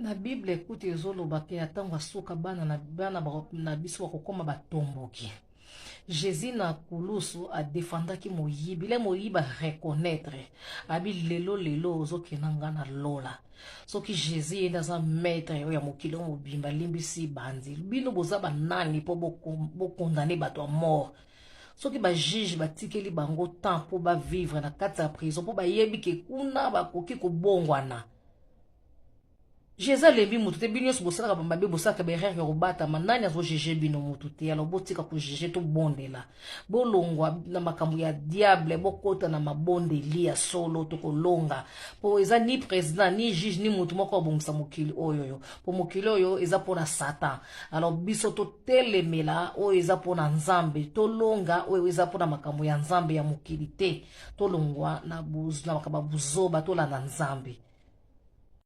Na Bible écoute ezoloba ke atango asuka bana na biso bakokoma batomboki. Jésus na kulusu a défendaki moyibi le moyiba reconnaître abi lelo ozokena nga na lola soki Jésus yenda za maître ya mokili mobimba limbisi bandi bino boza banani po bokondane bato a mort soki ba juge batikeli bango temps po ba vivre na kati ya prison po bayebi ke kuna bakoki kobongwana. Jésus lebi mutu te bino nyonso bosalaka bambabe bosalaka berere ya kobatama nani azojuge bino mutu te alors botika kojuge to bondela bolongwa na makambo ya diable bokota na mabondeli ya solo to kolonga po eza ni président ni juge ni mutu moko abongisa mokili oyo po mokili oyo eza pona Satan alors biso to telemela oyo eza pona Nzambe to longa oyo eza pona makambo ya Nzambe ya mokili te to longwa na makambo buzoba to la na Nzambe.